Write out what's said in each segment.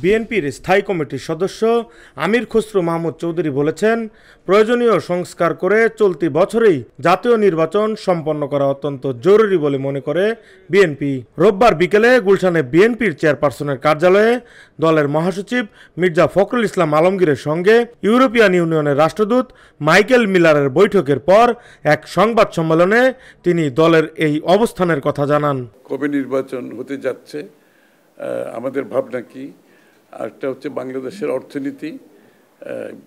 বিএনপির স্থায়ী কমিটির সদস্য আমির খসরু মাহমুদ চৌধুরী বলেছেন, প্রয়োজনীয় সংস্কার করে চলতি বছরেই জাতীয় নির্বাচন সম্পন্ন করা অত্যন্ত জরুরি বলে মনে করে বিএনপি। রোববার বিকেলে গুলশানে বিএনপির চেয়ারপারসনের কার্যালয়ে দলের মহাসচিব মির্জা ফখরুল ইসলাম আলমগীরের সঙ্গে ইউরোপিয়ান ইউনিয়নের রাষ্ট্রদূত মাইকেল মিলারের বৈঠকের পর এক সংবাদ সম্মেলনে তিনি দলের এই অবস্থানের কথা জানান। কবে নির্বাচন হতে যাচ্ছে, আমাদের ভাবনা কি, একটা হচ্ছে বাংলাদেশের অর্থনীতি,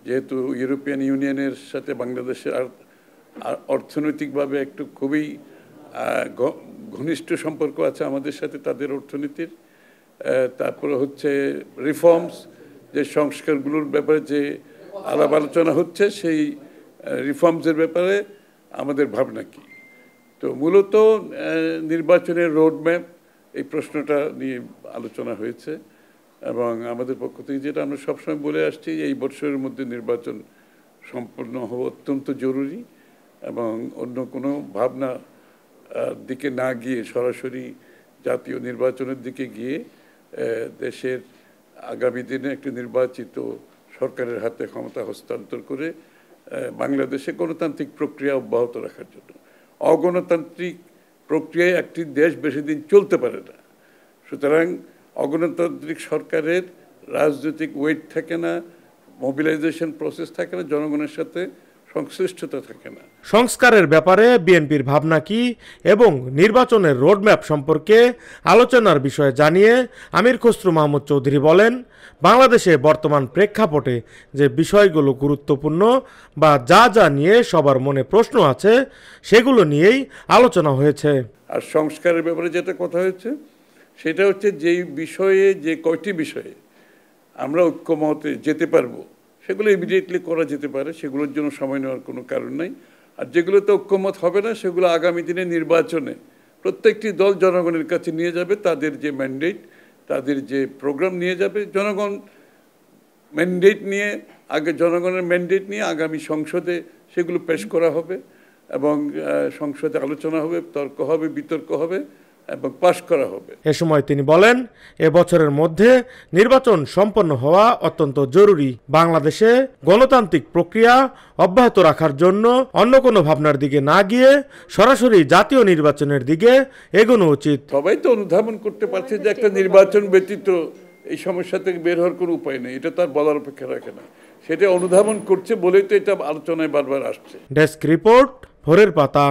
যেহেতু ইউরোপিয়ান ইউনিয়নের সাথে বাংলাদেশের অর্থনৈতিকভাবে একটু খুবই ঘনিষ্ঠ সম্পর্ক আছে আমাদের সাথে তাদের অর্থনীতির। তারপরে হচ্ছে রিফর্মস, যে সংস্কারগুলোর ব্যাপারে যে আলাপ আলোচনা হচ্ছে, সেই রিফর্মসের ব্যাপারে আমাদের ভাবনা কি। তো মূলত নির্বাচনের রোডম্যাপ এই প্রশ্নটা নিয়ে আলোচনা হয়েছে এবং আমাদের পক্ষ থেকে যেটা আমরা সবসময় বলে আসছি, এই বছরের মধ্যে নির্বাচন সম্পন্ন হওয়া অত্যন্ত জরুরি এবং অন্য কোনো ভাবনা দিকে না গিয়ে সরাসরি জাতীয় নির্বাচনের দিকে গিয়ে দেশের আগামী দিনে একটি নির্বাচিত সরকারের হাতে ক্ষমতা হস্তান্তর করে বাংলাদেশে গণতান্ত্রিক প্রক্রিয়া অব্যাহত রাখার জন্য। অগণতান্ত্রিক প্রক্রিয়ায় একটি দেশ বেশি দিন চলতে পারে না, সুতরাং অগণতান্ত্রিক সরকারের রাজনৈতিক ওয়েট থাকে না, মোবিলাইজেশন প্রসেস থাকে না, জনগণের সাথে সংশ্লিষ্টতা থাকে না। সংস্কারের ব্যাপারে বিএনপির ভাবনা কি এবং নির্বাচনের রোডম্যাপ সম্পর্কে আলোচনার বিষয়ে জানিয়ে আমির খসরু মাহমুদ চৌধুরী বলেন, বাংলাদেশে বর্তমান প্রেক্ষাপটে যে বিষয়গুলো গুরুত্বপূর্ণ বা যা যা নিয়ে সবার মনে প্রশ্ন আছে সেগুলো নিয়েই আলোচনা হয়েছে। আর সংস্কারের ব্যাপারে যেটা কথা হয়েছে সেটা হচ্ছে যেই বিষয়ে, যে কয়টি বিষয়ে আমরা ঐক্যমতে যেতে পারবো সেগুলো ইমিডিয়েটলি করা যেতে পারে, সেগুলোর জন্য সময় নেওয়ার কোনো কারণ নাই। আর যেগুলোতে ঐক্যমত হবে না সেগুলো আগামী দিনে নির্বাচনে প্রত্যেকটি দল জনগণের কাছে নিয়ে যাবে, তাদের যে ম্যান্ডেট, তাদের যে প্রোগ্রাম নিয়ে যাবে। জনগণের ম্যান্ডেট নিয়ে আগামী সংসদে সেগুলো পেশ করা হবে এবং সংসদে আলোচনা হবে, তর্ক হবে, বিতর্ক হবে এবং পাশ করা হবে। এ সময় তিনি বলেন, এবছরের মধ্যে নির্বাচন সম্পন্ন হওয়া অত্যন্ত জরুরি। বাংলাদেশে গণতান্ত্রিক প্রক্রিয়া অব্যাহত রাখার জন্য অন্য কোনো ভাবনার দিকে না গিয়ে সরাসরি জাতীয় নির্বাচনের দিকে এগোনো উচিত। সবাই তো অনুধাবন করতে পারছে যে একটা নির্বাচন ব্যতীত এই সমস্যা থেকে বের হওয়ার কোনো উপায় নেই, এটা তার বলার অপেক্ষা রাখে না, সেটা অনুধাবন করছে বলেই তো এটা আলোচনায় বারবার আসছে। ডেস্ক রিপোর্ট, ভোরের পাতা।